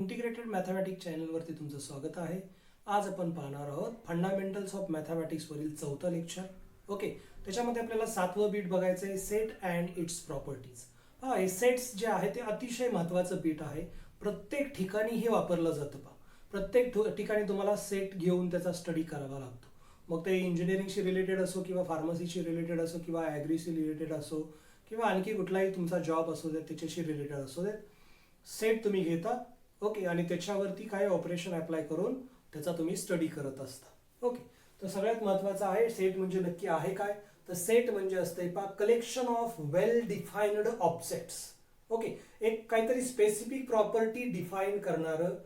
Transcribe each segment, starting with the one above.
Integrated mathematics चॅनलवरती तुमचं स्वागत आहे. आज आपण पाहणार आहोत फंडामेंटल्स ऑफ मॅथमॅटिक्स वरील चौथं लेक्चर. ओके, त्याच्यामध्ये आपल्याला 7वं बीट बघायचं आहे, सेट अँड इट्स प्रॉपर्टीज. हे सेट्स जे आहे ते अतिशय महत्त्वाचं बीट आहे. प्रत्येक ठिकाणी हे वापरलं जातं. प्रत्येक ठिकाणी तुम्हाला सेट घेऊन त्याचा स्टडी करावा लागतो. मग ते इंजिनिअरिंगशी रिलेटेड असो किंवा फार्मसीशी रिलेटेड असो किंवा ॲग्रीशी रिलेटेड असो किंवा आणखी कुठलाही तुमचा जॉब असू दे त्याच्याशी रिलेटेड असू दे, सेट तुम्ही घेता. ओके, आणि त्याच्यावरती काय ऑपरेशन अप्लाय करून त्याचा तुम्ही स्टडी करत असता. ओके, तर सगळ्यात महत्त्वाचं आहे सेट म्हणजे नक्की आहे काय. तर सेट म्हणजे असते collection of well defined objects. Okay, एक काहीतरी स्पेसिफिक प्रॉपर्टी डिफाईन करणारं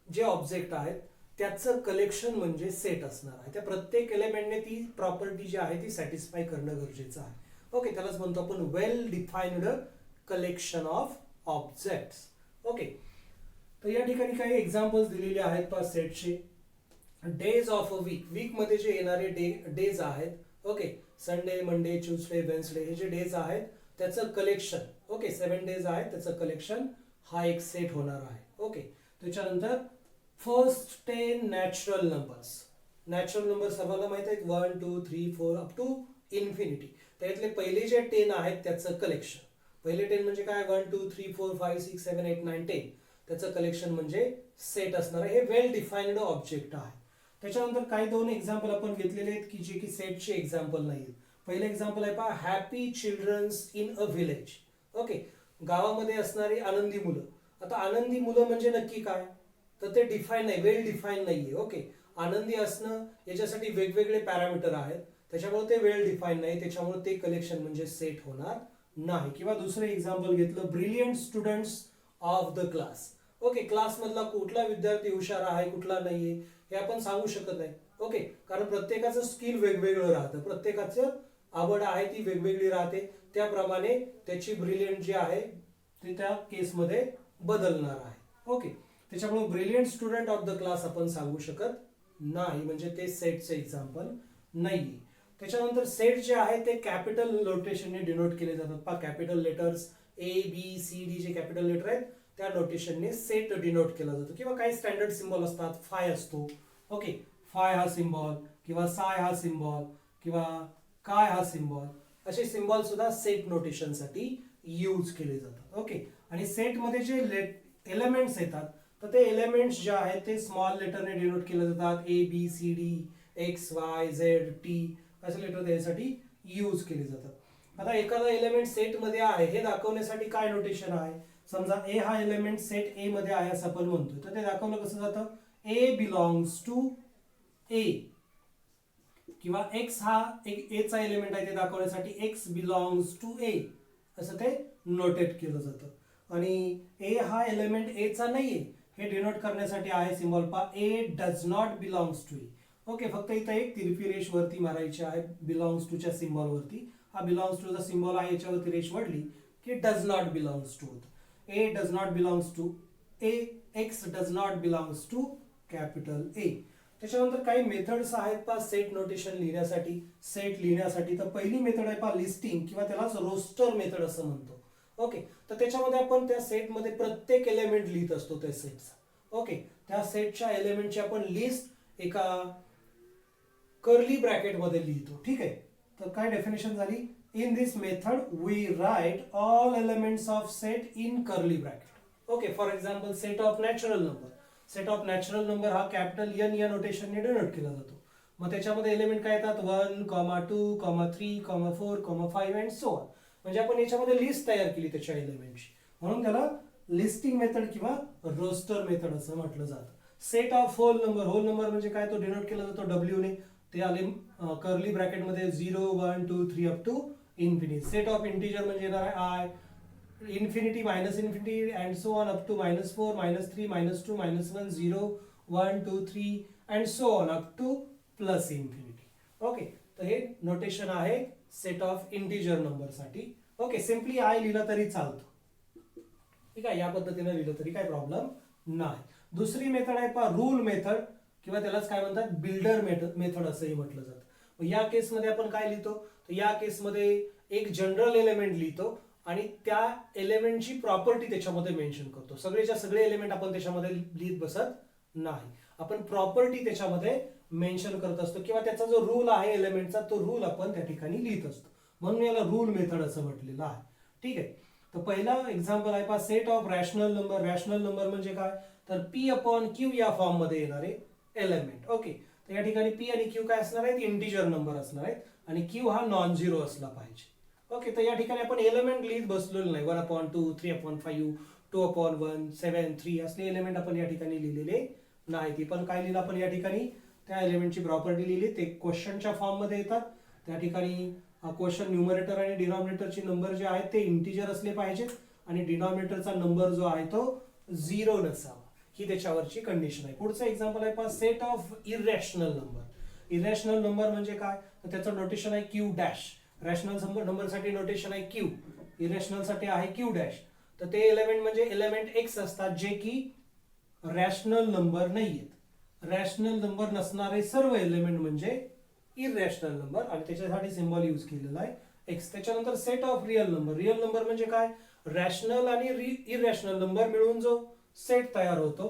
जे ऑब्जेक्ट आहेत त्याचं कलेक्शन म्हणजे सेट असणार आहे. त्या प्रत्येक एलिमेंटने ती प्रॉपर्टी जी आहे ती सॅटिस्फाय करणं गरजेचं आहे. ओके, त्यालाच म्हणतो आपण well defined collection of objects. Okay, तर या ठिकाणी काही एक्झाम्पल्स दिलेले आहेत पा सेटचे. Days of a week, week मध्ये जे येणारे डेज आहेत, okay, Sunday, Monday, Tuesday, Wednesday, हे जे डेज आहेत त्याचं कलेक्शन. ओके, 7 डेज आहेत त्याचं कलेक्शन हा एक सेट होणार आहे. ओके, त्याच्यानंतर first 10 natural numbers. Natural number सर्वांना माहित आहेत, 1 2 3 4 अप टू इन्फिनिटी. त्यातले पहिले जे 10 आहेत त्याचं कलेक्शन. पहिले 10 म्हणजे काय, 1 2 3 4 5 6 7 8 9 10, त्याचं कलेक्शन म्हणजे सेट असणार आहे. हे वेल डिफाइन्ड ऑब्जेक्ट आहे. त्याच्यानंतर काही दोन एक्झाम्पल आपण घेतलेले आहेत की जे की सेटचे एक्झाम्पल नाही आहेत. पहिलं एक्झाम्पल आहे पहा, happy childrens in a village. Okay, गावामध्ये असणारी आनंदी मुलं. आता आनंदी मुलं म्हणजे नक्की काय, तर ते डिफाईन नाही, वेल डिफाईन नाहीये. ओके, आनंदी असणं याच्यासाठी वेगवेगळे पॅरामीटर आहेत, त्याच्यामुळे ते वेल डिफाईन नाही, त्याच्यामुळे ते कलेक्शन म्हणजे सेट होणार नाही. किंवा दुसरं एक्झाम्पल घेतलं, brilliant students of the class. Okay, class मधला कुठला विद्यार्थी हुशार आहे कुठला नाहीये हे आपण सांगू शकत नाही. ओके, कारण प्रत्येकाचं स्किल वेगवेगळं राहतं, प्रत्येकाचं आवड आहे ती वेगवेगळी राहते, त्याप्रमाणे त्याची ब्रिलियंट जी आहे ते त्या केसमध्ये बदलणार आहे. ओके, त्याच्यामुळे brilliant student of the class आपण सांगू शकत नाही, म्हणजे ते सेटचे एक्झाम्पल नाही. त्याच्यानंतर सेट जे आहे ते कॅपिटल नोटेशनने डिनोट केले जातात. कॅपिटल लेटर्स ABCD जे कॅपिटल लेटर आहेत त्या नोटेशनने सेट डिनोट केला जातो. किंवा काही स्टँडर्ड सिम्बॉल असतात, फाय असतो. ओके, फाय हा सिम्बॉल किंवा साय हा सिम्बॉल किंवा काय हा सिम्बॉल, असे सिम्बॉल सुद्धा सेट नोटेशनसाठी यूज केले जातात. ओके, आणि सेटमध्ये जे एलिमेंट्स येतात तर ते एलिमेंट्स जे आहेत ते स्मॉल लेटरने डिनोट केले जातात. ABCD XYZ T असे लेटर त्यासाठी यूज केले जातात. आता एखादा एलिमेंट सेट मध्ये आहे हे दाखवण्यासाठी काय नोटेशन आहे. समजा A हा एलिमेंट सेट A मध्ये आहे असं आपण म्हणतोय, तर ते दाखवलं कसं जातं, A बिलॉंग्स टू A. किंवा X हा A चा एलिमेंट आहे ते दाखवण्यासाठी X बिलॉंग्स टू A असं ते नोटेट केलं जातं. आणि A हा एलिमेंट A चा नाहीये हे डिनोट करण्यासाठी आहे symbol A does not belongs to A. Okay, फक्त इथं एक तिरपी रेष वरती मारायची आहे बिलॉंग्स टू च्या सिम्बॉल वरती. हा बिलॉंग्स टू चा सिम्बॉल आहे, याच्यावरती रेष वडली की does not belongs to. A does not belongs to A, X does not belongs to capital A. त्याच्यानंतर काही मेथड्स आहेत पा सेट नोटेशन लिहिण्यासाठी. सेट लिहिण्यासाठी तर पहिली मेथड आहे पा लिस्टिंग किंवा त्यालाच रोस्टर मेथड असं म्हणतो. ओके, तर त्याच्यामध्ये आपण त्या सेटमध्ये प्रत्येक एलिमेंट लिहित असतो त्या सेटचा. ओके, त्या सेटच्या एलिमेंटची आपण लिस्ट एका कर्ली ब्रॅकेट मध्ये लिहितो. ठीक आहे, तर काय डेफिनेशन झाली, in this method we write all elements of set in curly bracket. Okay, for example set of natural number. set of natural number हा कॅपिटल N या नोटेशन ने डिनोट केला जातो. मग त्याच्यामध्ये एलिमेंट काय येतात, 1, 2, 3, 4, 5 अँड सो ऑन. म्हणजे आपण याच्यामध्ये लिस्ट तयार केली त्याच्या एलिमेंटची, म्हणून त्याला लिस्टिंग मेथड किंवा रोस्टर मेथड असं म्हटलं जातं. Set of whole number, whole number म्हणजे काय, तो डिनोट केला जातो W ने. ते आले कर्ली ब्रॅकेट मध्ये 0 1 2 3 up to infinity. Set of integer म्हणजे येणार आहे I, infinity minus infinity and so on up to -4 -3 -2 -1 0 1 2 3 and so on up to plus infinity. Okay, तर हे नोटेशन आहे सेट ऑफ इंटिजर नंबर साठी. ओके, सिम्पली I लिहिलं तरी चालतं. ठीक आहे, या पद्धतीने लिहिलं तरी काय प्रॉब्लेम नाही. दुसरी मेथड आहे पा रूल मेथड किंवा त्यालाच काय म्हणतात बिल्डर मेथड असंही म्हटलं जातं. या केसमध्ये आपण काय लिहितो, तर या केसमध्ये एक जनरल एलिमेंट लिहितो आणि त्या एलिमेंटची प्रॉपर्टी त्याच्यामध्ये मेन्शन करतो. सगळेच्या सगळे एलिमेंट आपण त्याच्यामध्ये लिहित बसत नाही, आपण प्रॉपर्टी त्याच्यामध्ये मेन्शन करत असतो किंवा त्याचा जो रूल आहे एलिमेंटचा तो रूल आपण त्या ठिकाणी लिहित असतो, म्हणून याला रूल मेथड असं म्हटलेलं आहे. ठीक आहे. तर पहिला एक्झाम्पल आहे पहा, set of rational number. Rational number म्हणजे काय, तर पी अपॉन क्यू या फॉर्म मध्ये येणारे एलिमेंट. ओके, तर या ठिकाणी पी आणि क्यू काय असणार आहेत, इंटिजर नंबर असणार आहेत आणि क्यू हा नॉन झिरो असला पाहिजे. ओके, तर या ठिकाणी आपण एलिमेंट लिहित बसलेलो नाही. 1/2, 3/5, 2/1, 7, 3 असले एलिमेंट आपण या ठिकाणी लिहिलेले नाही. ती पण काय लिहिलं आपण या ठिकाणी, त्या एलिमेंटची प्रॉपर्टी लिहिली. ते क्वेश्चनच्या फॉर्म मध्ये येतात. त्या ठिकाणी क्वेश्चन न्यूमरेटर आणि डिनॉमिनेटरचे नंबर जे आहेत ते इंटिजर असले पाहिजेत आणि डिनॉमिनेटरचा नंबर जो आहे तो 0 नसावा, ही त्याच्यावरची कंडिशन आहे. पुढचं एक्झाम्पल आहे पहा, set of irrational number. Irrational number म्हणजे काय, तर त्याचं नोटेशन आहे क्यू डॅश. रॅशनल नंबर साठी नोटेशन आहे क्यू, इरॅशनल साठी आहे क्यू डॅश. तर ते एलिमेंट म्हणजे एलिमेंट एक्स असतात जे की रॅशनल नंबर नाहीयेत. रॅशनल नंबर नसणारे सर्व एलिमेंट म्हणजे इरॅशनल नंबर आणि त्याच्यासाठी सिम्बॉल यूज केलेला आहे एक्स. त्याच्यानंतर set of real number. Real number म्हणजे काय, रॅशनल आणि इरॅशनल नंबर मिळून जो सेट तयार होतो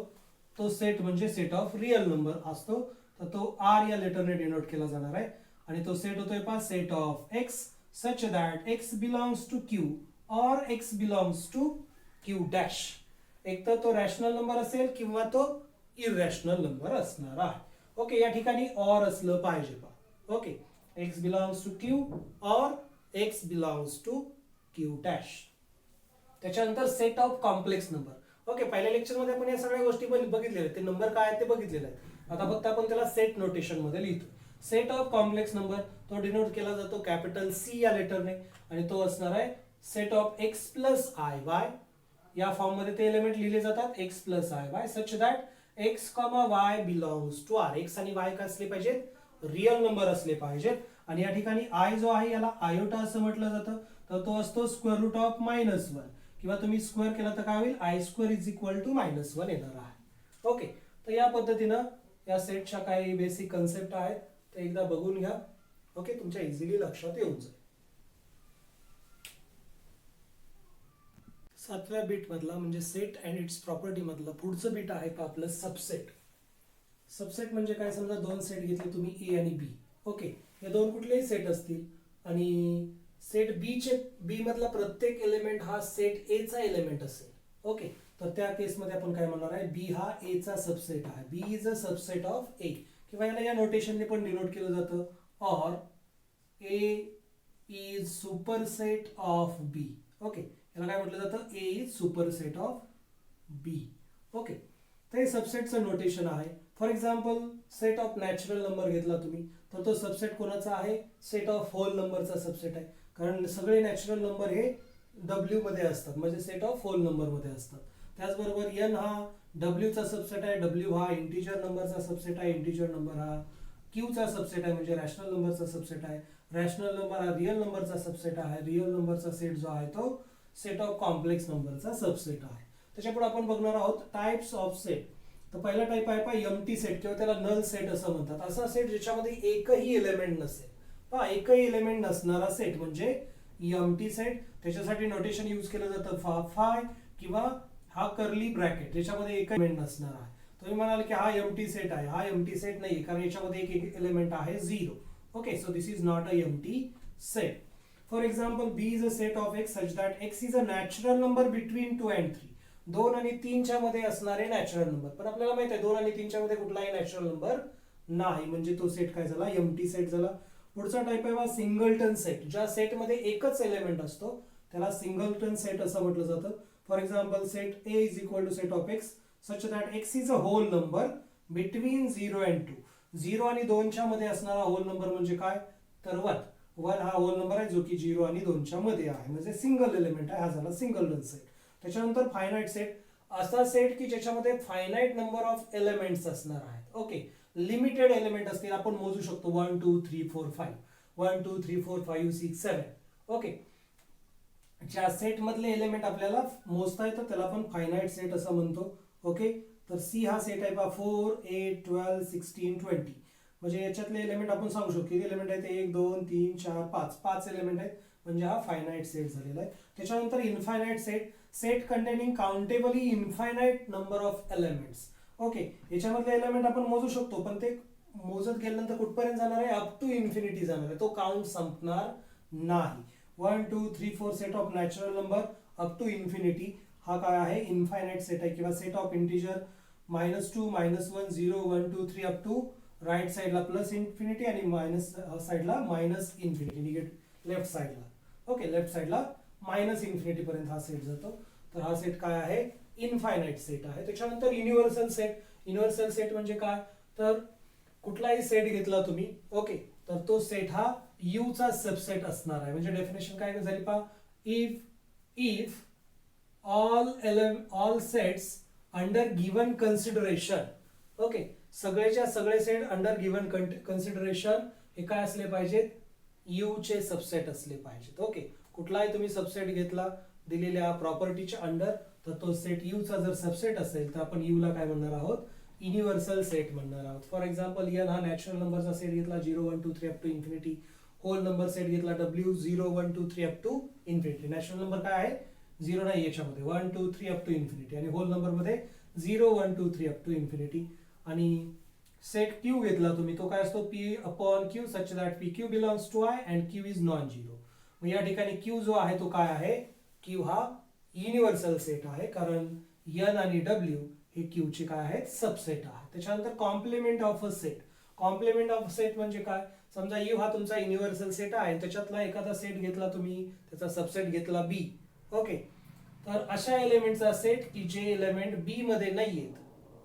तो सेट म्हणजे सेट ऑफ रिअल नंबर असतो. तर तो आर या लेटरने डिनोट केला जाणार आहे आणि तो सेट होतोय पहा, set of x such that x belongs to Q or x belongs to Q dash. एक तर तो रॅशनल नंबर असेल किंवा तो इरॅशनल नंबर असणार आहे. ओके, या ठिकाणी ऑर असलं पाहिजे पहा. Okay, x belongs to q or x belongs to q dash. त्याच्यानंतर set of complex number. Okay, पहिल्या लेक्चर मध्ये आपण या सगळ्या गोष्टी बघितलेल्या आहेत, ते नंबर काय आहेत ते बघितलेले आहेत. आता फक्त आपण त्याला सेट नोटेशन मध्ये लिहितो. सेट ऑफ कॉम्प्लेक्स नंबर तो डिनोट केला जातो कॅपिटल सी या लेटरने आणि तो असणार आहे set of x plus i y. या फॉर्म मध्ये ते एलिमेंट लिहिले जातात x plus i y such that x, y belongs to r. x आणि y काय असले पाहिजेत, रिअल नंबर असले पाहिजेत. आणि या ठिकाणी आय जो आहे याला आयोटा असं म्हटलं जातं, तर तो असतो स्क्वेअर रूट ऑफ -1 किंवा तुम्ही स्क्वेअर केला तर काय होईल, i square is equal to -1 येणार आहे. ओके, तर या पद्धतीनं या सेटच्या काही बेसिक कन्सेप्ट आहेत ते एकदा बघून घ्या. ओके, तुमच्या इझिली लक्षात येऊन जाईल. 7व्या बीट मधला म्हणजे सेट अँड इट्स प्रॉपर्टी मधला पुढचं बीट आहे का आपलं सबसेट. सबसेट म्हणजे काय, समजा दोन सेट घेतले तुम्ही ए आणि बी. ओके, हे दोन कुठलेही सेट असतील आणि सेट बी मधला प्रत्येक एलिमेंट हा सेट ए चा एलिमेंट असेल. ओके, तर त्या केसमध्ये आपण काय म्हणणार आहे, बी हा ए चा सबसेट आहे. B is a subset of A किंवा याला या नोटेशनने पण डिनोट केलं जातं, or A is superset of B. Okay, याला काय म्हटलं जातं, A is superset of B. Okay, तर हे सबसेटचं नोटेशन आहे. For example set of natural number घेतला तुम्ही तर तो सबसेट कोणाचा आहे, सेट ऑफ होल नंबरचा सबसेट आहे. कारण सगळे नॅचरल नंबर हे डब्ल्यू मध्ये असतात, म्हणजे सेट ऑफ होल नंबर मध्ये असतात. त्याचबरोबर एन हा डब्ल्यू चा सबसेट आहे. डब्ल्यू हा इंटिजर नंबरचा सबसेट आहे. इंटिजर नंबर हा क्यू चा सबसेट आहे, म्हणजे रॅशनल नंबरचा सबसेट आहे. रॅशनल नंबर हा रिअल नंबरचा सबसेट आहे. रिअल नंबरचा सेट जो आहे तो सेट ऑफ कॉम्प्लेक्स नंबरचा सबसेट आहे. त्याच्यापुढे आपण बघणार आहोत टाइप्स ऑफ सेट. तर पहिला टाइप आहे पहा एम्प्टी सेट किंवा त्याला नल सेट असं म्हणतात. असा सेट ज्याच्यामध्ये एकही एलिमेंट नसेल. पहा, एकही एलिमेंट नसणारा सेट म्हणजे एम्प्टी सेट. त्याच्यासाठी नोटेशन यूज केलं जातं फाय किंवा हा कर्ली ब्रॅकेट, ज्याच्यामध्ये एकही एलिमेंट नसणार आहे. तुम्ही म्हणाल की हा एम्प्टी सेट आहे, हा एम्प्टी सेट नाही कारण याच्यामध्ये एक एलिमेंट आहे 0. Okay, so this is not a empty set. For example B is a set of x such that x is a natural number between 2 and 3. 2 आणि 3 च्या मध्ये असणारे नॅचरल नंबर. पण आपल्याला माहित आहे 2 आणि 3 च्या मध्ये कुठलाही नॅचरल नंबर नाही, म्हणजे तो सेट काय झाला, एम्प्टी सेट झाला. पुढचा टाइप आहे सिंगलटन सेट. ज्या सेट मध्ये एकच एलिमेंट असतो त्याला सिंगलटन सेट असं म्हटलं जातं. For example set A is equal to set of x such that x is a whole number between 0 and 2. 0 आणि 2 च्या मध्ये असणारा होल नंबर म्हणजे काय, तर 1. 1 हा होल नंबर आहे जो की 0 आणि 2 च्या मध्ये आहे, म्हणजे सिंगल एलिमेंट आहे. हा झाला सिंगलटन सेट. त्याच्यानंतर फायनाइट सेट. असा सेट की ज्याच्यामध्ये फायनाइट नंबर ऑफ एलिमेंट्स असणार आहेत. ओके, लिमिटेड एलिमेंट असतील, आपण मोजू शकतो 1 2 3 4 5, 1 2 3 4 5 6 7. ओके, ज्या सेट मधले एलिमेंट आपल्याला मोजता येतं त्याला आपण फायनाइट सेट असं म्हणतो. ओके, तर सी हा सेट आहे पहा 4 8 12 16 20. म्हणजे याच्यातले एलिमेंट आपण सांगू शकतो किती एलिमेंट आहेत, 1 2 3 4 5 एलिमेंट आहेत. म्हणजे हा फायनाईट सेट झालेला आहे. त्याच्यानंतर infinite set, set containing countably infinite number of elements. Okay, याच्यामधले एलिमेंट आपण मोजू शकतो, पण ते मोजत गेल्यानंतर कुठपर्यंत जाणार आहे, अप टू इन्फिनिटी जाणार आहे, तो काउंट संपणार नाही. 1 2 3 4 set of natural number up to infinity हा काय आहे, इनफायनाईट सेट आहे. किंवा set of integer -2 -1 0 1 2 3 up to right साईडला प्लस इन्फिनिटी आणि मायनस साईडला मायनस इन्फिनिटी, निगेटिव्ह लेफ्ट साईडला. ओके, लेफ्ट साईडला मायनस इन्फिनिटी पर्यंत हा सेट जातो. तर हा सेट काय आहे, इनफायनाईट सेट आहे. त्याच्यानंतर युनिव्हर्सल सेट. युनिव्हर्सल सेट म्हणजे काय, तर कुठलाही सेट घेतला तुम्ही, ओके, तर तो सेट हा यू चा सबसेट असणार आहे. म्हणजे डेफिनेशन काय झाली पहा, if all sets under given consideration, okay, सगळेच्या सगळे सेट अंडर गिवन कन्सिडरेशन हे काय असले पाहिजेत, यू चे सबसेट असले पाहिजेत. ओके, कुठलाही तुम्ही सबसेट घेतला दिलेल्या प्रॉपर्टीच्या अंडर, तर तो सेट यू चा जर सबसेट असेल तर आपण यू ला काय म्हणणार आहोत, युनिव्हर्सल सेट म्हणणार आहोत. फॉर एक्झाम्पल एन हा नॅचरल नंबरचा सेट घेतला 0 1 2 3 up to infinity. Whole number set घेतला W 0 1 2 3 up to infinity. Natural number काय आहे, 0 नाही याच्यामध्ये, 1 2 3 अप टू इन्फिनिटी. आणि होल नंबर मध्ये 0 1 2 3 अप टू इन्फिनिटी. आणि सेट क्यू घेतला तुम्ही, तो काय असतो, P upon Q such that P Q belongs to I and Q is non zero. मग या ठिकाणी क्यू जो आहे तो काय आहे, क्यू हा युनिव्हर्सल सेट आहे, कारण एन आणि डब्ल्यू हे क्यू चे काय आहेत, सबसेट आहे. त्याच्यानंतर complement of a set. Complement of set म्हणजे काय, समजा यू हा तुमचा युनिव्हर्सल सेट आहे, त्याच्यातला एखादा सेट घेतला तुम्ही, त्याचा सबसेट घेतला बी. ओके, तर अशा एलिमेंटचा सेट की जे एलिमेंट बी मध्ये नाही आहेत.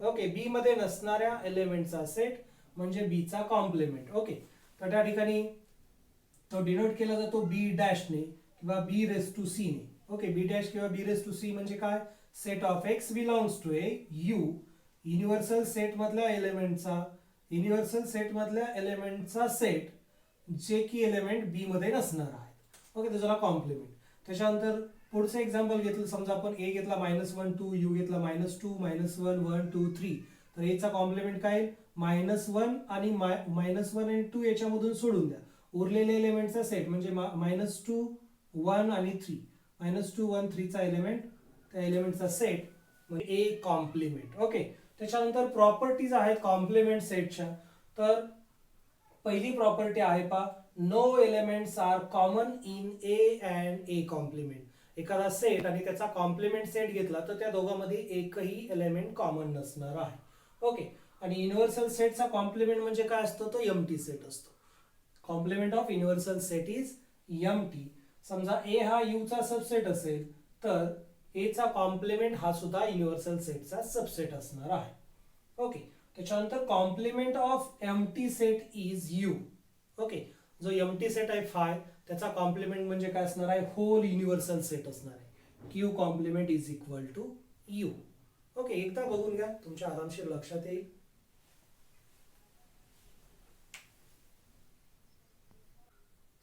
ओके, बी मध्ये नसणाऱ्या एलिमेंटचा सेट म्हणजे बी चा कॉम्प्लिमेंट. ओके, तर त्या ठिकाणी तो डिनोट केला जातो बी डॅश ने किंवा बी रेस टू सी ने. ओके, बी डॅश किंवा बी रेस टू सी म्हणजे काय, set of x belongs to A U, universal set मधल्या एलिमेंटचा सेट जे की एलिमेंट बी मध्ये नसणार आहेत. ओके, त्याला कॉम्प्लिमेंट. त्याच्यानंतर पुढचं एक्झाम्पल घेतलं, समजा आपण ए घेतला -1 2, यू घेतला -2 -1 1 2 3. तर ए चा कॉम्प्लिमेंट काय, -1 आणि -1 आणि 2 याच्यामधून सोडून द्या, उरलेले एलिमेंटचा सेट म्हणजे -2 1 आणि 3, -2 1 3 चा एलिमेंट, त्या एलिमेंटचा सेट म्हणजे ए कॉम्प्लिमेंट. ओके, त्याच्यानंतर प्रॉपर्टीज आहेत कॉम्प्लिमेंट सेटच्या. तर पहिली प्रॉपर्टी आहे पा, no elements are common in A and A complement. एखादा सेट आणि त्याचा कॉम्प्लिमेंट सेट घेतला तर त्या दोघांमध्ये एकही एलिमेंट कॉमन नसणार आहे. ओके, आणि युनिव्हर्सल सेटचा कॉम्प्लिमेंट म्हणजे काय असतो, तो एम्प्टी सेट असतो. Complement of universal set is empty. समजा ए हा यू चा सबसेट असेल तर ए चा कॉम्प्लिमेंट हा सुद्धा युनिव्हर्सल सेटचा सबसेट असणार आहे. ओके, त्याच्यानंतर complement of empty set is U. Okay, जो एम्प्टी सेट आहे फाय, त्याचा कॉम्प्लिमेंट म्हणजे काय असणार आहे, होल युनिव्हर्सल सेट असणार आहे. Q complement is equal to U. Okay, एकदा बघून घ्या, तुमच्या आरामशीर लक्षात येईल.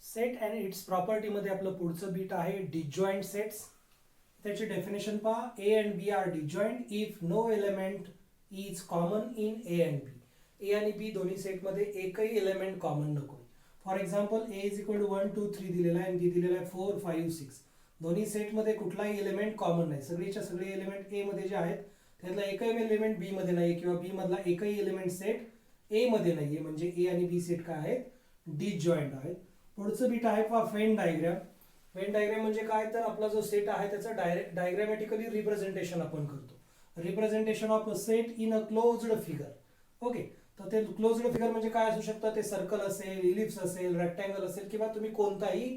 सेट अँड इट्स प्रॉपर्टी मध्ये आपलं पुढचं बीट आहे डिजॉइंट सेट्स. त्याची डेफिनेशन पहा, A and B are disjoint if no element is common in A and B. A आणि बी दोन्ही सेट मध्ये एकही एलिमेंट कॉमन नको. For example A is equal to 1 2 3 दिलेला आहे आणि बी दिलेला आहे 4 5 6. दोन्ही सेट मध्ये कुठलाही एलिमेंट कॉमन नाही. सगळेच्या सगळे एलिमेंट ए मध्ये जे आहेत त्यातला एकही एलिमेंट बी मध्ये नाहीये किंवा बी मधला एकही एलिमेंट सेट ए मध्ये नाहीये, म्हणजे ए आणि बी सेट काय आहेत, डिजॉइंट आहेत. पुढचं बीट आहे पहा वेन डायग्राम. वेन डायग्राम म्हणजे काय, तर आपला जो सेट आहे त्याचा डायग्रामॅटिकली रिप्रेझेंटेशन आपण करतो. Representation of a set in a closed figure. Okay, तर ते क्लोज्ड फिगर म्हणजे काय असू शकतं, ते सर्कल असेल, इलिप्स असेल, रेक्टँगल असेल किंवा तुम्ही कोणताही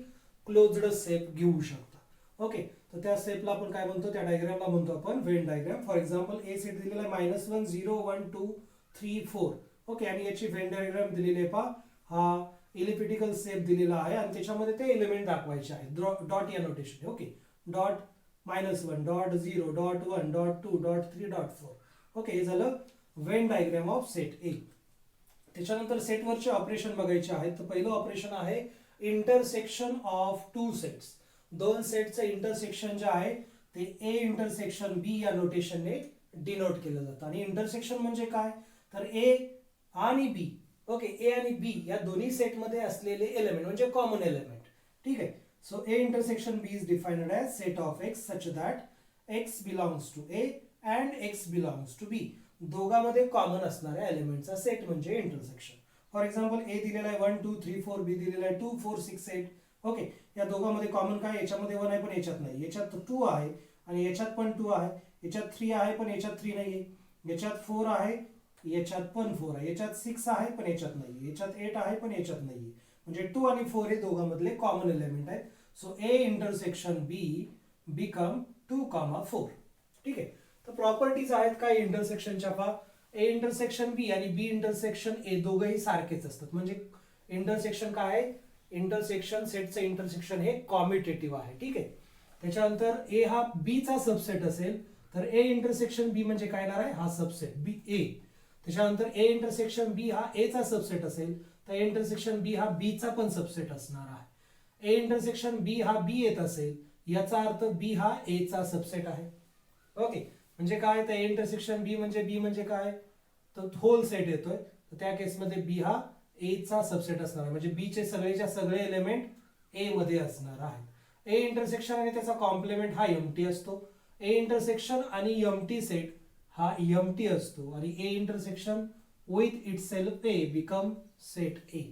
क्लोज्ड शेप घेऊ शकता. ओके, तर त्या शेपला आपण काय म्हणतो, त्या डायग्रामला म्हणतो आपण Venn diagram. For example A set दिलेला आहे -1 0 1 2 3 4. ओके, आणि याची वेन डायग्राम दिलेली आहे पहा, हा इलिप्टिकल शेप दिलेला आहे आणि त्याच्यामध्ये ते एलिमेंट दाखवायचे आहेत डॉट या notation. Okay, dot -1 dot 0 dot 1 dot 2 dot 3 dot 4. Okay, हे झालं वेन डायग्राम ऑफ सेट ए. त्याच्यानंतर सेटवरचे ऑपरेशन बघायचे आहेत. तर पहिलं ऑपरेशन आहे इंटरसेक्शन ऑफ टू सेट्स. दोन सेटचं इंटरसेक्शन जे आहे ते ए इंटरसेक्शन बी या नोटेशनने डिनोट केलं जातं. आणि इंटरसेक्शन म्हणजे काय, तर ए आणि बी, ओके, ए आणि बी या दोन्ही सेटमध्ये असलेले एलिमेंट म्हणजे कॉमन एलिमेंट. ठीक आहे, So A intersection B is defined as set of x such that x belongs to A and x belongs to B. दोघांमध्ये कॉमन असणाऱ्या एलिमेंटचा सेट म्हणजे इंटरसेक्शन. फॉर एक्झाम्पल ए दिलेला आहे 1 2 3 4, बी दिलेला आहे 2 4 6 8. ओके, या दोघांमध्ये कॉमन काय? याच्यामध्ये 1 आहे पण याच्यात नाही, याच्यात 2 आहे आणि याच्यात पण 2 आहे, याच्यात 3 आहे पण याच्यात 3 नाहीये, याच्यात 4 आहे याच्यात पण 4 आहे, याच्यात 6 आहे पण याच्यात नाहीये, याच्यात 8 आहे पण याच्यात नाहीये. म्हणजे 2 आणि 4 हे दोघांमधले कॉमन एलिमेंट आहेत. So A intersection be become 2, 4. ठीक आहे. तर प्रॉपर्टीज आहेत काय इंटरसेक्शनच्या? पहा, ए इंटरसेक्शन बी आणि बी इंटरसेक्शन ए दोघंही सारखेच असतात. म्हणजे इंटरसेक्शन काय आहे? इंटरसेक्शन सेटचं इंटरसेक्शन हे कॉम्युटेटिव्ह आहे. ठीक आहे. त्याच्यानंतर ए हा बी चा सबसेट असेल तर ए इंटरसेक्शन बी म्हणजे काय येणार आहे? हा सबसेट बी ए. त्याच्यानंतर ए इंटरसेक्शन बी हा ए चा सबसेट असेल तर ए इंटरसेक्शन बी हा बी चा पण सबसेट असणार आहे. ए इंटरसेक्शन बी हा बी येत असेल याचा अर्थ बी हा ए चा सबसेट आहे. ओके, म्हणजे काय? तर ए इंटरसेक्शन बी म्हणजे काय? तर होल सेट येतोय, तर त्या केसमध्ये बी हा ए चा सबसेट असणार आहे. म्हणजे बी चे सगळेच्या सगळे एलिमेंट ए मध्ये असणार आहेत. ए इंटरसेक्शन आणि त्याचा कॉम्प्लिमेंट हा एम्प्टी असतो. ए इंटरसेक्शन आणि एम्प्टी सेट हा एम्प्टी असतो आणि A intersection with itself A become set ए.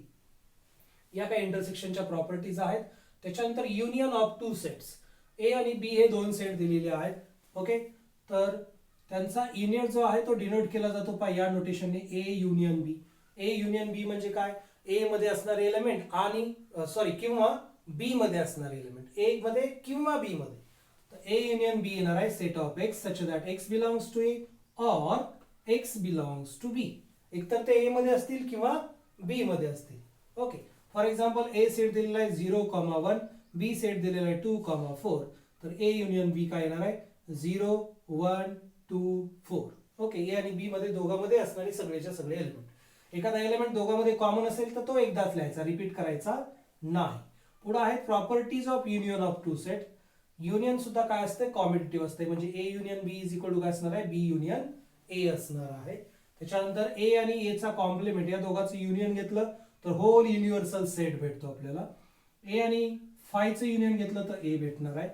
या काही इंटरसेक्शनच्या प्रॉपर्टीज आहेत. त्याच्यानंतर युनियन ऑफ टू सेट्स, ए आणि बी हे दोन सेट दिलेले आहेत. ओके, तर त्यांचा युनियन जो आहे तो डिनोट केला जातो पहा या नोटेशनने ए युनियन बी. ए युनियन बी म्हणजे काय? ए मध्ये असणारे एलिमेंट आणि किंवा बी मध्ये असणारे एलिमेंट, ए मध्ये किंवा बी मध्ये. तर ए युनियन बी येणार आहे set of x such that x belongs to A or x belongs to B. एकतर ते ए मध्ये असतील किंवा बी मध्ये असतील. Okay, for example A set दिलेला आहे 0, 1, बी सेट दिलेला आहे 2, 4. तर ए युनियन बी काय येणार आहे? 0, 1, 2, 4. ओके, ए आणि बी मध्ये दोघांमध्ये असणारे सगळेच्या सगळे एलिमेंट. एखादा एलिमेंट दोघांमध्ये कॉमन असेल तर तो एकदाच लिहायचा, रिपीट करायचा नाही. पुढे आहेत properties of union of two set. Union सुद्धा काय असते? कॉम्युटेटिव्ह असते. म्हणजे A union B is equal to काय असणार आहे? बी युनियन ए असणार आहे. त्याच्यानंतर ए आणि ए चा कॉम्प्लिमेंट या दोघांचं युनियन घेतलं तर होल युनिव्हर्सल सेट भेटतो आपल्याला. ए आणि फायचं युनियन घेतलं तर ए भेटणार आहे.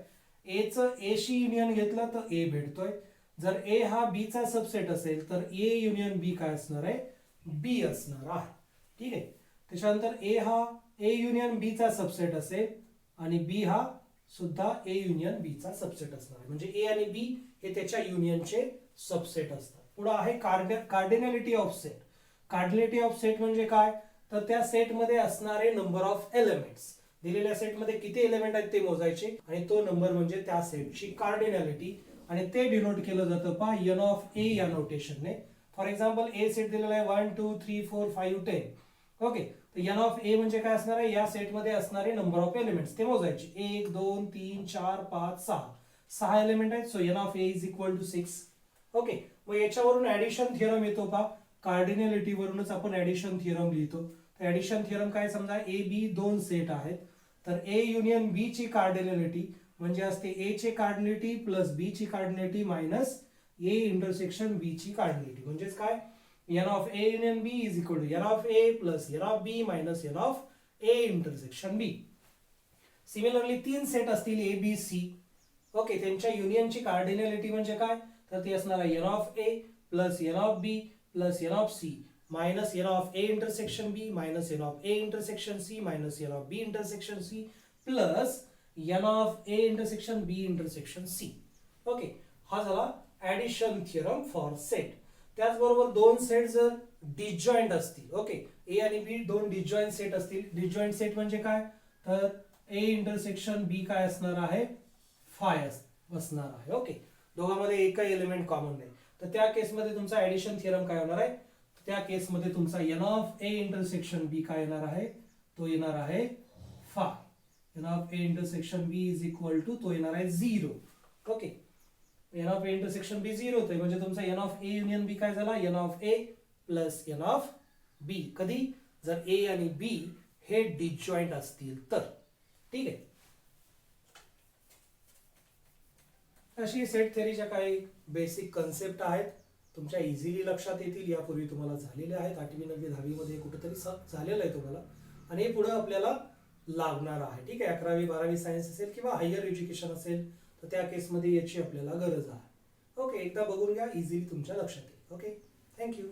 ए चं ए शी युनियन घेतलं तर ए भेटतोय. जर ए हा बी चा सबसेट असेल तर ए युनियन बी काय असणार आहे? बी असणार आहे. ठीक आहे. त्याच्यानंतर ए हा ए युनियन बी चा सबसेट असेल आणि बी हा सुद्धा ए युनियन बी चा सबसेट असणार आहे. म्हणजे ए आणि बी हे त्याच्या युनियनचे सबसेट असतात. पुढे आहे कार्डिनॅलिटी ऑफ सेट. कार्डिनॅलिटी ऑफ सेट म्हणजे काय? तर त्या सेटमध्ये असणारे नंबर ऑफ एलिमेंट्स. दिलेल्या सेटमध्ये किती एलिमेंट आहेत ते मोजायचे आणि तो नंबर म्हणजे त्या सेटची कार्डिनॅलिटी आणि ते डिनोट केलं जातं पहा एन ऑफ ए या नोटेशनने. फॉर एक्झाम्पल ए सेट दिलेला आहे 1 2 3 4 5 10. ओके, तर एन ऑफ ए म्हणजे काय असणार आहे? या सेटमध्ये असणारे नंबर ऑफ एलिमेंट्स ते मोजायचे. 1 2 3 4 5 6. 6 एलिमेंट आहेत. So n of A is equal to 6. Okay, मग याच्यावरून ऍडिशन थिअरम येतो पहा. कार्डिनॅलिटी वरूनच आपण ऍडिशन थिअरम लिहितो. तर ऍडिशन थिअरम काय? समजा ए बी दोन सेट आहेत तर ए युनियन बी ची कार्डिनॅलिटी म्हणजे असते ए ची कार्डिनॅलिटी प्लस बी ची कार्डिनॅलिटी मायनस ए इंटरसेक्शन बी ची कार्डिनॅलिटी. म्हणजेच काय? N of A union B is equal to n of A plus N of B minus n of A intersection B. Similarly तीन सेट असतील ए बी सी. ओके, त्यांच्या युनियनची कार्डिनॅलिटी म्हणजे काय? तर ती असणार आहे n of A plus N of B plus N of C minus n of A intersection B minus n of A intersection C minus n of B intersection C plus N of A intersection B intersection C. Okay, हा झाला addition theorem for set. त्याचबरोबर दोन set जर disjoint असतील, okay, ए आणि बी दोन disjoint set असतील. Disjoint set म्हणजे काय? तर ए इंटरसेक्शन बी काय असणार आहे? फाय असणार आहे. ओके, दोघांमध्ये एकही एलिमेंट कॉमन नाही. तर त्या केसमध्ये तुमचा ऍडिशन थिअरम काय होणार आहे? त्या केसमध्ये तुमचा N of A intersection B काय येणार आहे? तो येणार आहे phi. N of A intersection B is equal to तो येणार आहे 0. ओके, N of A intersection B 0 होतोय म्हणजे तुमचा N of A union B काय झाला? N of A plus N of B. कधी? जर ए आणि बी हे डिसजॉइंट असतील तर. ठीक आहे. अशी सेट थेअरीच्या काही बेसिक कन्सेप्ट आहेत, तुमच्या इझिली लक्षात येतील. यापूर्वी तुम्हाला झालेले आहेत 8वी 9वी 10वी मध्ये कुठेतरी झालेलं आहे तुम्हाला आणि हे पुढे आपल्याला लागणार आहे. ठीक आहे, 11वी-12वी सायन्स असेल किंवा हायर एज्युकेशन असेल तर त्या केसमध्ये याची आपल्याला गरज आहे. ओके, एकदा बघून घ्या, इझिली तुमच्या लक्षात येईल. Okay, thank you.